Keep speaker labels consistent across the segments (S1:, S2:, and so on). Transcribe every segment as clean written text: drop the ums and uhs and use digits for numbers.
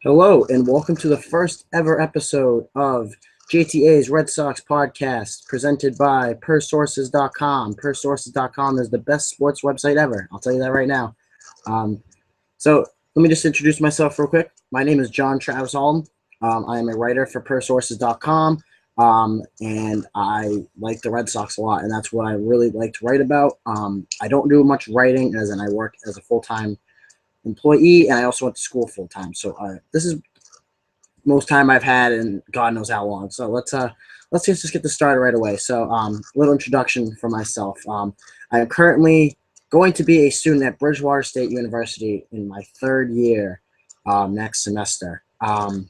S1: Hello, and welcome to the first ever episode of JTA's Red Sox podcast presented by PerSources.com. PerSources.com is the best sports website ever. I'll tell you that right now. So let me just introduce myself real quick. My name is John Travis Alden. I am a writer for PerSources.com, and I like the Red Sox a lot, and that's what I really like to write about. I don't do much writing, as in I work as a full-time employee, and I also went to school full time. So this is most time I've had in God knows how long. So let's just get this started right away. So little introduction for myself. I'm currently going to be a student at Bridgewater State University in my third year next semester. I'm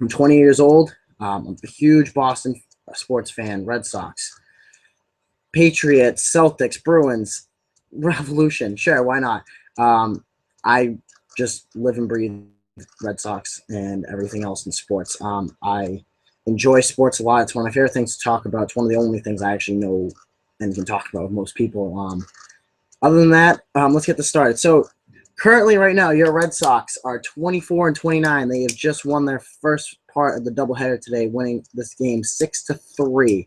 S1: 20 years old. I'm a huge Boston sports fan. Red Sox, Patriots, Celtics, Bruins, Revolution. Sure, why not? I just live and breathe Red Sox and everything else in sports. I enjoy sports a lot. It's one of my favorite things to talk about. It's one of the only things I actually know and can talk about with most people. Other than that, let's get this started. So currently right now, your Red Sox are 24 and 29. They have just won their first part of the doubleheader today, winning this game 6-3.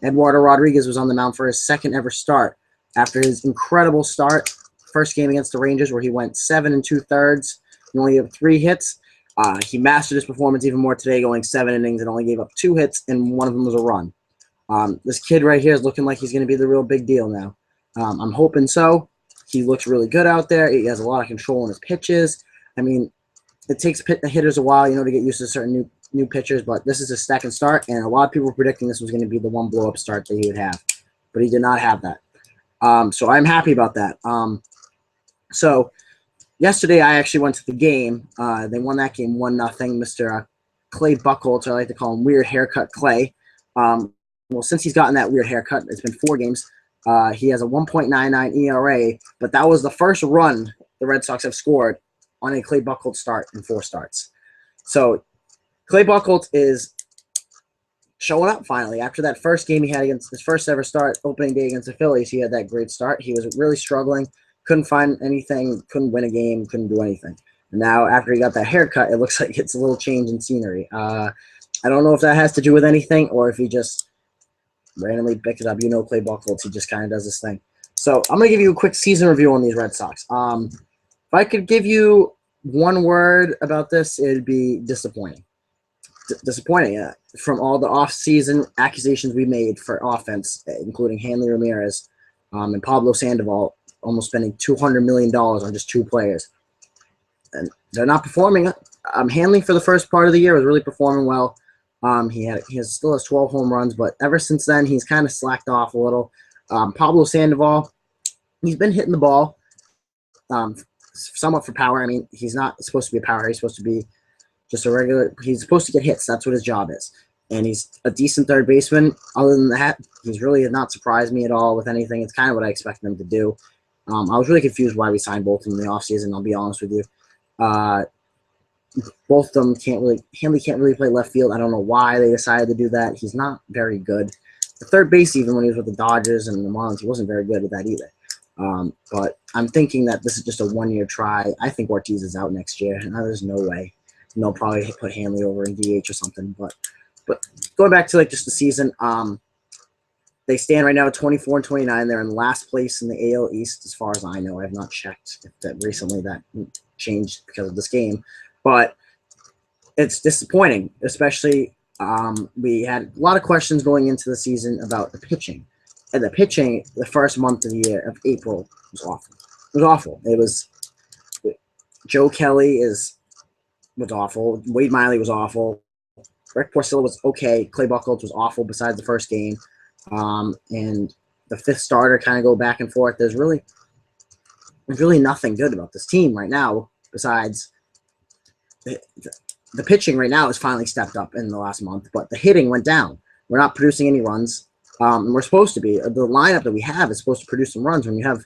S1: Eduardo Rodriguez was on the mound for his second ever start after his incredible start. First game against the Rangers where he went 7 2/3 and only gave 3 hits. He mastered his performance even more today, going 7 innings and only gave up 2 hits, and one of them was a run. This kid right here is looking like he's going to be the real big deal now. I'm hoping so. He looks really good out there. He has a lot of control in his pitches. I mean, it takes hitters a while, to get used to certain new pitchers, but this is his second start, and a lot of people were predicting this was going to be the one blow-up start that he would have, but he did not have that. So I'm happy about that. So yesterday I actually went to the game. They won that game 1-0. Mr. Clay Buchholz, I like to call him Weird Haircut Clay. Well, since he's gotten that weird haircut, it's been 4 games. He has a 1.99 ERA, but that was the first run the Red Sox have scored on a Clay Buchholz start in 4 starts. So Clay Buchholz is showing up finally. After that first game he had against his first ever start, opening day against the Phillies, he had that great start. He was really struggling. Couldn't find anything, couldn't win a game, couldn't do anything. And now, after he got that haircut, it looks like it's a little change in scenery. I don't know if that has to do with anything or if he just randomly picked it up. Clay Buchholz, he just kind of does this thing. So I'm going to give you a quick season review on these Red Sox. If I could give you one word about this, it would be disappointing. Disappointing. From all the off-season accusations we made for offense, including Hanley Ramirez and Pablo Sandoval, almost spending $200 million on just 2 players. And they're not performing. Hanley, for the first part of the year, was really performing well. He still has 12 home runs, but ever since then, he's kind of slacked off a little. Pablo Sandoval, he's been hitting the ball somewhat for power. I mean, he's not supposed to be a power. He's supposed to be just a regular. He's supposed to get hits. That's what his job is. And he's a decent third baseman. Other than that, he's really not surprised me at all with anything. It's kind of what I expected him to do. I was really confused why we signed both of them in the offseason, I'll be honest with you. Both of them Hanley can't really play left field. I don't know why they decided to do that. He's not very good. The third base, even when he was with the Dodgers and the Marlins, he wasn't very good at that either. But I'm thinking that this is just a one-year try. I think Ortiz is out next year, and there's no way. And they'll probably put Hanley over in DH or something. But going back to just the season, they stand right now at 24 and 29. They're in last place in the AL East, as far as I know. I have not checked if that recently that changed because of this game, but it's disappointing. Especially, we had a lot of questions going into the season about the pitching, and the pitching the first month of the year of April was awful. It was awful. It was Joe Kelly was awful. Wade Miley was awful. Rick Porcello was okay. Clay Buchholz was awful besides the first game. And the fifth starter kind of go back and forth. There's really nothing good about this team right now besides the pitching right now has finally stepped up in the last month, but the hitting went down. We're not producing any runs, and we're supposed to be. The lineup that we have is supposed to produce some runs when you have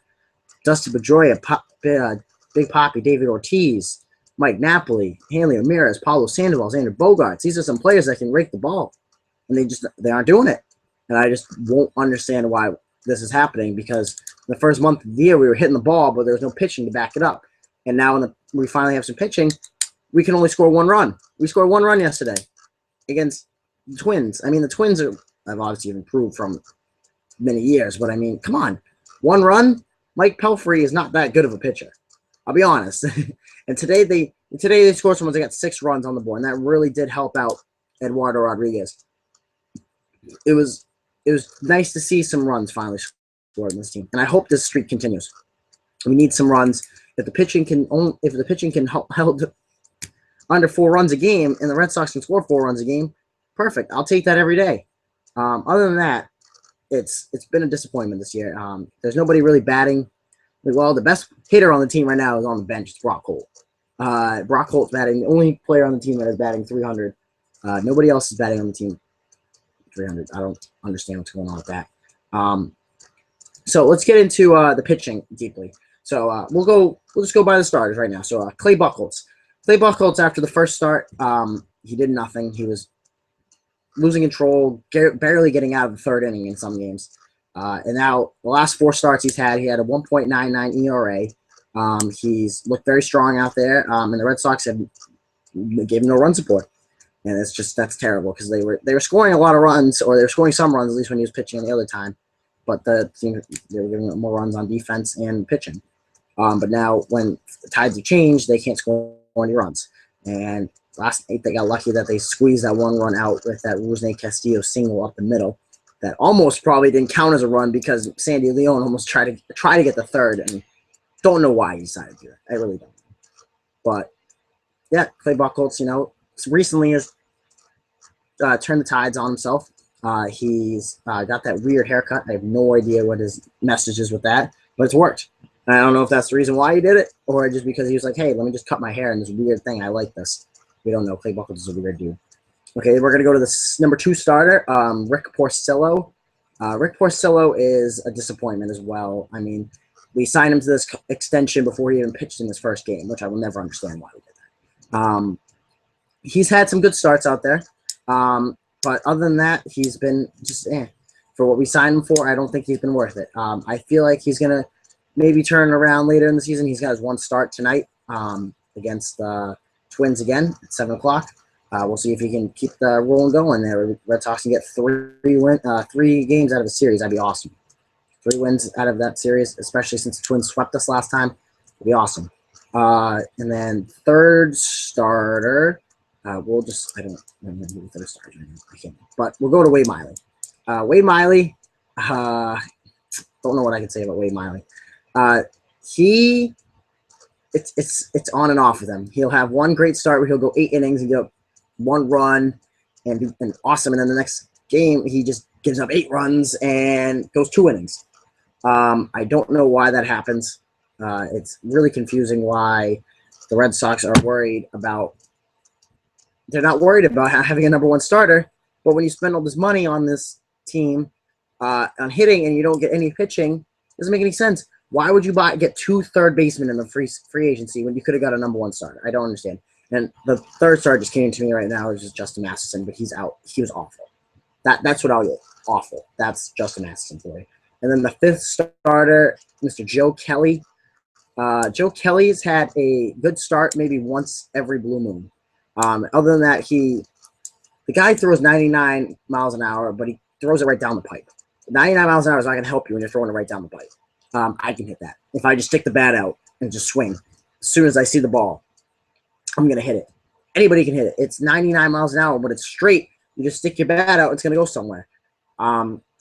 S1: Dusty Pedroia, Big Papi, David Ortiz, Mike Napoli, Hanley Ramirez, Pablo Sandoval, Xander Bogaerts. These are some players that can rake the ball, and they aren't doing it. And I just won't understand why this is happening, because the first month of the year we were hitting the ball, but there was no pitching to back it up. And now when we finally have some pitching, we can only score 1 run. We scored 1 run yesterday against the Twins. I mean, the Twins have obviously improved from many years, but I mean, come on. 1 run? Mike Pelfrey is not that good of a pitcher. I'll be honest. And today they scored someone. They got 6 runs on the board, and that really did help out Eduardo Rodriguez. It was nice to see some runs finally scored in this team, and I hope this streak continues. We need some runs. If the pitching can held under 4 runs a game, and the Red Sox can score 4 runs a game, perfect. I'll take that every day. Other than that, it's been a disappointment this year. There's nobody really batting. Well, the best hitter on the team right now is on the bench. It's Brock Holt. Brock Holt's batting. The only player on the team that is batting 300. Nobody else is batting on the team 300. I don't understand what's going on with that. So let's get into the pitching deeply. So we'll just go by the starters right now. So Clay Buchholz. Clay Buchholz, after the first start, he did nothing. He was losing control, barely getting out of the 3rd inning in some games. And now the last 4 starts he had a 1.99 ERA. He's looked very strong out there, and the Red Sox gave him no run support. And that's terrible because they were scoring a lot of runs, or they were scoring some runs at least when he was pitching the other time. But the team, they were giving more runs on defense and pitching. But now when the tides have changed, they can't score any runs. And last night they got lucky that they squeezed that 1 run out with that Rusney Castillo single up the middle. That almost probably didn't count as a run because Sandy Leon almost tried to get the 3rd, and don't know why he decided to do that. I really don't. But yeah, Clay Buchholz, recently has turned the tides on himself. He's got that weird haircut. I have no idea what his message is with that, but it's worked. I don't know if that's the reason why he did it, or just because he was like, hey, let me just cut my hair in this weird thing. I like this. We don't know. Clay Buchholz is a weird dude. Okay, we're going to go to the number 2 starter, Rick Porcello. Rick Porcello is a disappointment as well. I mean, we signed him to this extension before he even pitched in his first game, which I will never understand why we did that. He's had some good starts out there, but other than that, he's been just for what we signed him for. I don't think he's been worth it. I feel like he's going to maybe turn around later in the season. He's got his 1 start tonight against the Twins again at 7 o'clock. We'll see if he can keep the rolling going there. Red Sox can get 3 games out of the series. That'd be awesome. 3 wins out of that series, especially since the Twins swept us last time. It'd be awesome. And then 3rd starter, I don't remember who the 3rd starter is. I can't. But we'll go to Wade Miley. Wade Miley, don't know what I can say about Wade Miley. It's on and off with him. He'll have 1 great start where he'll go 8 innings and give up 1 run and awesome, and then the next game he just gives up 8 runs and goes 2 innings. I don't know why that happens. It's really confusing why the Red Sox are worried about. They're not worried about having a number 1 starter, but when you spend all this money on this team on hitting and you don't get any pitching, it doesn't make any sense. Why would you get 2 third basemen in the free agency when you could have got a number 1 starter? I don't understand. And the 3rd starter just came to me right now. It's just Justin Masterson, but he's out. He was awful. That's what I'll get. Awful. That's Justin Masterson for you. And then the 5th starter, Mr. Joe Kelly. Joe Kelly's had a good start maybe once every blue moon. Other than that, the guy throws 99 miles an hour, but he throws it right down the pipe. 99 miles an hour is not going to help you when you're throwing it right down the pipe. I can hit that. If I just stick the bat out and just swing, as soon as I see the ball, I'm going to hit it. Anybody can hit it. It's 99 miles an hour, but it's straight. You just stick your bat out, it's going to go somewhere.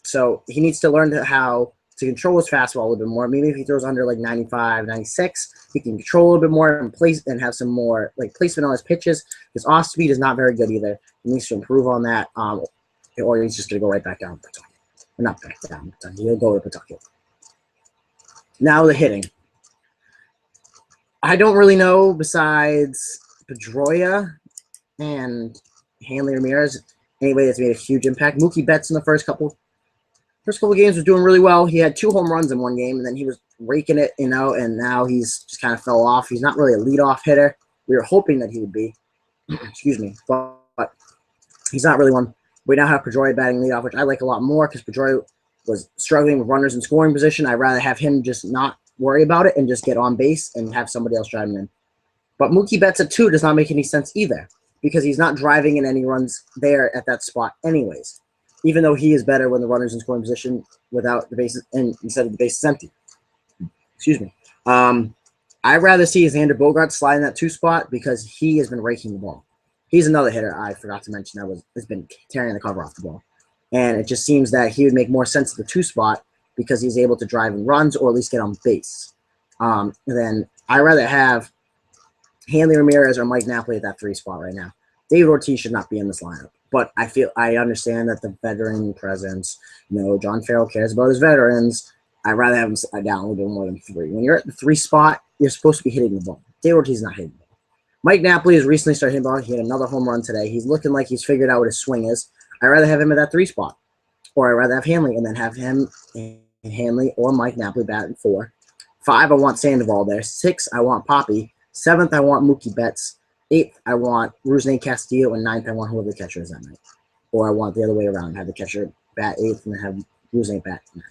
S1: So he needs to learn how to control his fastball a little bit more. Maybe if he throws under like 95, 96, he can control a little bit more and have some more placement on his pitches. His off speed is not very good either. He needs to improve on that, or he's just going to go right back down. Not back down. He'll go to Pawtucket. Now the hitting. I don't really know besides Pedroia and Hanley Ramirez anybody that's made a huge impact. Mookie Betts in the first couple games was doing really well. He had 2 home runs in 1 game, and then he was raking it, and now he's just kind of fell off. He's not really a leadoff hitter. We were hoping that he would be. Excuse me. But he's not really one. We now have Pedroia batting leadoff, which I like a lot more because Pedroia was struggling with runners in scoring position. I'd rather have him just not worry about it and just get on base and have somebody else drive him in. But Mookie Betts at 2 does not make any sense either because he's not driving in any runs there at that spot anyways, even though he is better when the runner's in scoring position without the bases and instead of the bases empty. Excuse me. I'd rather see Xander Bogaerts slide in that 2 spot because he has been raking the ball. He's another hitter I forgot to mention that has been tearing the cover off the ball. And it just seems that he would make more sense at the 2 spot because he's able to drive in runs or at least get on base. And then I'd rather have Hanley Ramirez or Mike Napoli at that 3 spot right now. David Ortiz should not be in this lineup. But I understand that the veteran presence, John Farrell cares about his veterans. I'd rather have him slide down a little bit more than 3. When you're at the 3 spot, you're supposed to be hitting the ball. David Ortiz is not hitting the ball. Mike Napoli has recently started hitting the ball. He had another home run today. He's looking like he's figured out what his swing is. I'd rather have him at that 3 spot. Or I'd rather have Hanley and then have him and Hanley or Mike Napoli bat at 4. 5, I want Sandoval there. 6, I want Poppy. 7th, I want Mookie Betts. 8th, I want Rusney Castillo. And 9th, I want whoever the catcher is that night. Or I want the other way around. Have the catcher bat 8th and then have Rusney bat 9th.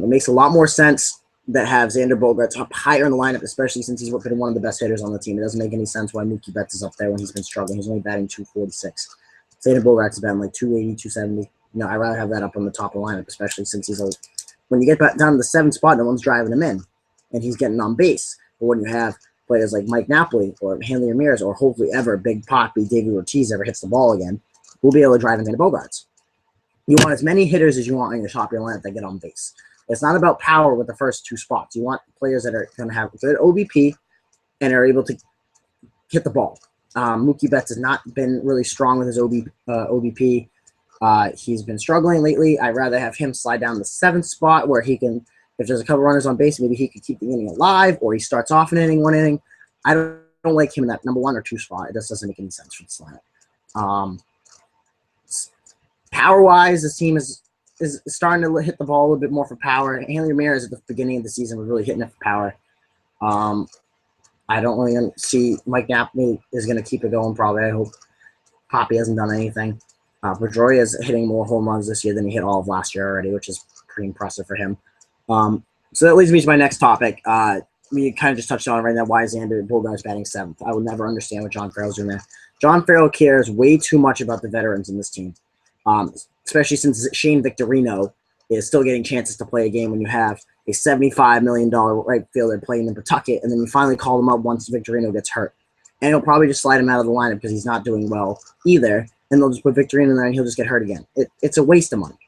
S1: It makes a lot more sense that have Xander Bogaerts up higher in the lineup, especially since he's been one of the best hitters on the team. It doesn't make any sense why Mookie Betts is up there when he's been struggling. He's only batting 246. Xander Bogaerts is batting like 280, 270. I'd rather have that up on the top of the lineup, especially since when you get back down to the 7th spot, no one's driving him in, and he's getting on base. But when you have players like Mike Napoli or Hanley Ramirez or hopefully ever Big Poppy, David Ortiz ever hits the ball again, we'll be able to drive in Xander Bogaerts. You want as many hitters as you want on your top of your lineup that get on base. It's not about power with the first 2 spots. You want players that are going to have good OBP and are able to hit the ball. Mookie Betts has not been really strong with his OBP. He's been struggling lately. I'd rather have him slide down the 7th spot where he can, if there's a couple runners on base, maybe he could keep the inning alive, or he starts off an inning, 1 inning. I don't like him in that number 1 or 2 spot. It just doesn't make any sense for this lineup. Power-wise, this team is starting to hit the ball a little bit more for power. Hanley Ramirez at the beginning of the season was really hitting it for power. I don't really see Mike Napoli is going to keep it going probably. I hope Poppy hasn't done anything. Pedroia is hitting more home runs this year than he hit all of last year already, which is pretty impressive for him. So that leads me to my next topic. We kind of just touched on it right now. Why is Xander Bogaerts batting 7th? I will never understand what John Farrell's doing there. John Farrell cares way too much about the veterans in this team, especially since Shane Victorino is still getting chances to play a game when you have a $75 million right fielder playing in Pawtucket, and then you finally call him up once Victorino gets hurt. And he'll probably just slide him out of the lineup because he's not doing well either, and they'll just put Victorino in there and he'll just get hurt again. It's a waste of money.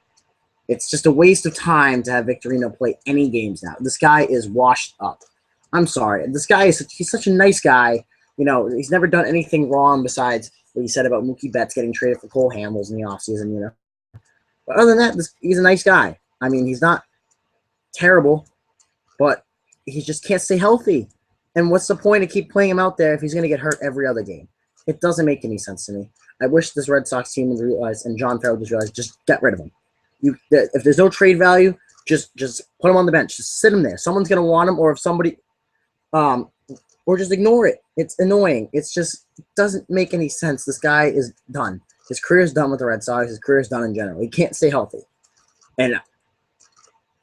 S1: It's just a waste of time to have Victorino play any games now. This guy is washed up. I'm sorry. This guy he's such a nice guy. He's never done anything wrong besides what he said about Mookie Betts getting traded for Cole Hamels in the offseason, But other than that, he's a nice guy. I mean, he's not terrible, but he just can't stay healthy. And what's the point of keep playing him out there if he's going to get hurt every other game? It doesn't make any sense to me. I wish this Red Sox team would realize, and John Farrell just realized, just get rid of him. If there's no trade value, just put him on the bench. Just sit him there. Someone's going to want him, or if somebody or just ignore it. It's annoying. It doesn't make any sense. This guy is done. His career is done with the Red Sox. His career is done in general. He can't stay healthy. And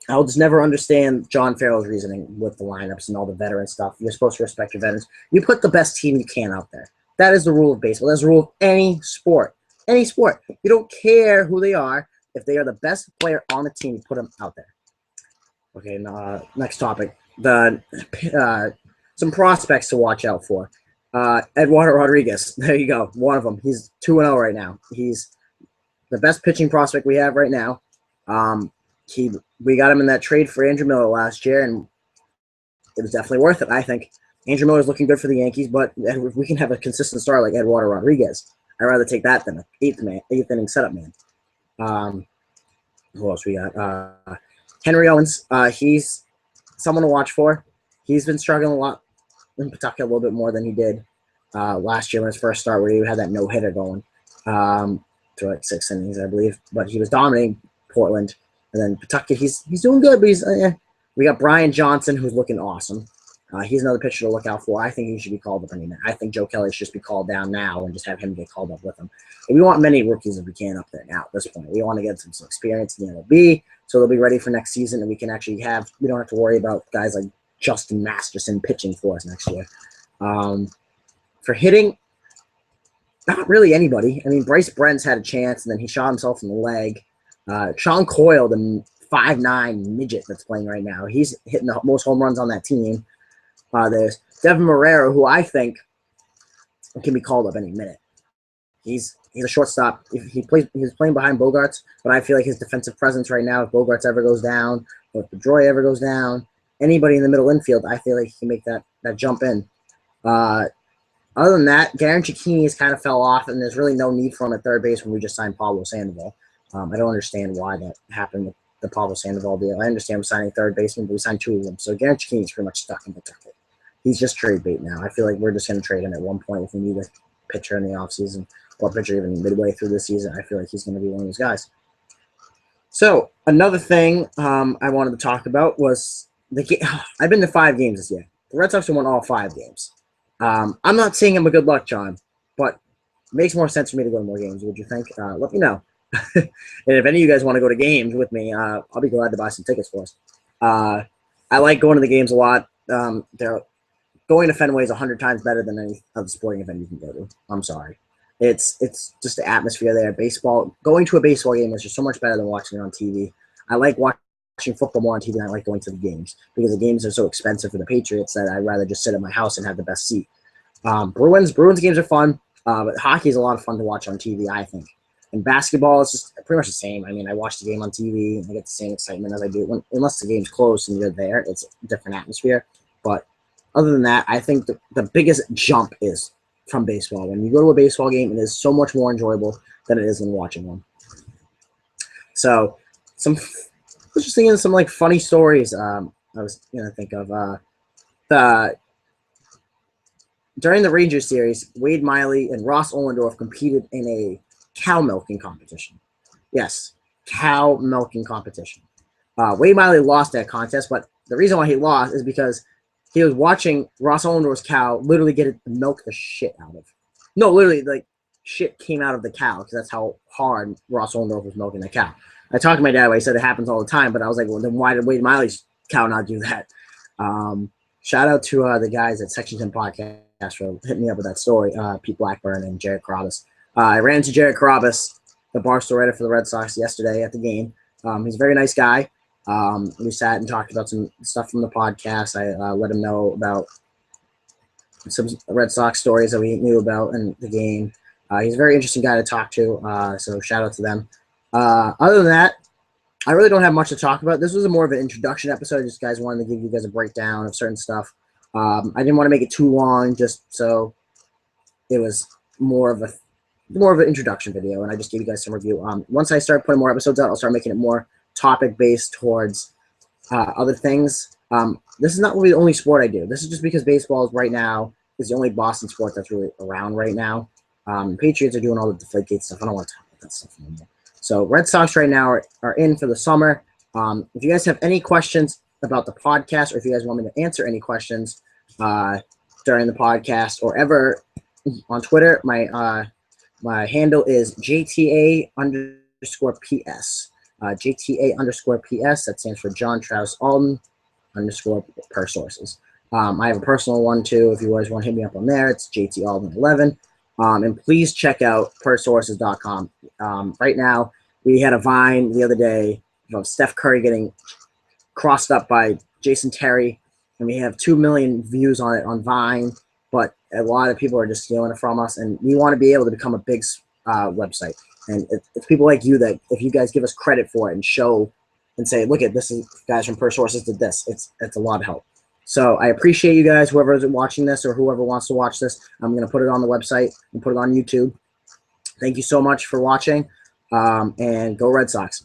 S1: I'll just never understand John Farrell's reasoning with the lineups and all the veteran stuff. You're supposed to respect your veterans. You put the best team you can out there. That is the rule of baseball. That's the rule of any sport. Any sport. You don't care who they are. If they are the best player on the team, you put them out there. Okay, next topic. Some prospects to watch out for. Eduardo Rodriguez. There you go. One of them. He's 2-0 right now. He's the best pitching prospect we have right now. We got him in that trade for Andrew Miller last year, and it was definitely worth it, I think. Andrew Miller's looking good for the Yankees, but if we can have a consistent star like Eduardo Rodriguez, I'd rather take that than an eighth inning setup man. Who else we got? Henry Owens. He's someone to watch for. He's been struggling a lot in Pawtucket, a little bit more than he did last year when his first start, where he had that no-hitter going through like 6 innings, I believe. But he was dominating Portland. And then Pawtucket, he's doing good, but we got Brian Johnson, who's looking awesome. He's another pitcher to look out for. I think he should be called up. I think Joe Kelly should just be called down now and just have him get called up with him. And we want many rookies if we can up there now at this point. We want to get some experience in the MLB so they'll be ready for next season, and we can actually we don't have to worry about guys like Justin Masterson pitching for us next year. For hitting, not really anybody. I mean, Bryce Brent's had a chance, and then he shot himself in the leg. Sean Coyle, the 5'9" midget that's playing right now, he's hitting the most home runs on that team. There's Devin Marrero, who I think can be called up any minute. He's a shortstop. He's playing behind Bogarts, but I feel like his defensive presence right now, if Bogarts ever goes down, or if Pedroia ever goes down, anybody in the middle infield, I feel like he can make that jump in. Other than that, Garen Cicchini has kind of fell off, and there's really no need for him at third base when we just signed Pablo Sandoval. I don't understand why that happened with the Pablo Sandoval deal. I understand we're signing third baseman, but we signed 2 of them. So Garen Cicchini is pretty much stuck in Kentucky. He's just trade bait now. I feel like we're just going to trade him at one point if we need a pitcher in the offseason, or a pitcher even midway through the season. I feel like he's going to be one of those guys. So another thing I wanted to talk about was I've been to 5 games this year. The Red Sox have won all 5 games. I'm not saying him a good luck, John, but it makes more sense for me to go to more games. Would you think? Let me know. And if any of you guys want to go to games with me, I'll be glad to buy some tickets for us. I like going to the games a lot. Going to Fenway is 100 times better than any other sporting event you can go to. I'm sorry. It's just the atmosphere there. Baseball, going to a baseball game is just so much better than watching it on TV. I like watching football more on TV than I like going to the games because the games are so expensive for the Patriots that I'd rather just sit at my house and have the best seat. Bruins games are fun, but hockey is a lot of fun to watch on TV, I think. And basketball is just pretty much the same. I mean, I watch the game on TV and I get the same excitement as I do unless the game's close and you're there. It's a different atmosphere. But other than that, I think the biggest jump is from baseball. When you go to a baseball game, it is so much more enjoyable than it is when watching one. So, I was just thinking of some like funny stories. I was gonna think of during the Rangers series, Wade Miley and Ross Ohlendorf competed in a cow milking competition. Yes, cow milking competition. Wade Miley lost that contest, but the reason why he lost is because he was watching Ross Ohlendorf's cow literally get it to milk the shit out of. No, literally, like, shit came out of the cow because that's how hard Ross Ohlendorf was milking the cow. I talked to my dad. He said it happens all the time, but I was like, well, then why did Wade Miley's cow not do that? Shout out to the guys at Section 10 Podcast for hitting me up with that story, Pete Blackburn and Jared Carrabis. I ran into Jared Carrabis, the Barstool writer for the Red Sox, yesterday at the game. He's a very nice guy. We sat and talked about some stuff from the podcast. I let him know about some Red Sox stories that we knew about in the game. He's a very interesting guy to talk to, so shout out to them. Other than that, I really don't have much to talk about. This was more of an introduction episode. Just guys wanted to give you guys a breakdown of certain stuff. I didn't want to make it too long, just so it was more of an introduction video, and I just gave you guys some review. Once I start putting more episodes out, I'll start making it more topic-based towards other things. This is not really the only sport I do. This is just because baseball right now is the only Boston sport that's really around right now. Patriots are doing all the Deflategate stuff. I don't want to talk about that stuff anymore. So Red Sox right now are in for the summer. If you guys have any questions about the podcast, or if you guys want me to answer any questions during the podcast or ever on Twitter, my handle is JTA_PS. JTA_PS. That stands for John Travis Alden _PerSources. I have a personal one too. If you guys want to hit me up on there, it's JT Alden 11. And please check out PerSources.com. Right now, we had a Vine the other day of Steph Curry getting crossed up by Jason Terry, and we have 2 million views on it on Vine, but a lot of people are just stealing it from us, and we want to be able to become a big website. And it's people like you that if you guys give us credit for it and show and say, look at this, is guys from PerSources did this, it's a lot of help. So I appreciate you guys, whoever is watching this or whoever wants to watch this. I'm going to put it on the website and put it on YouTube. Thank you so much for watching, and go Red Sox.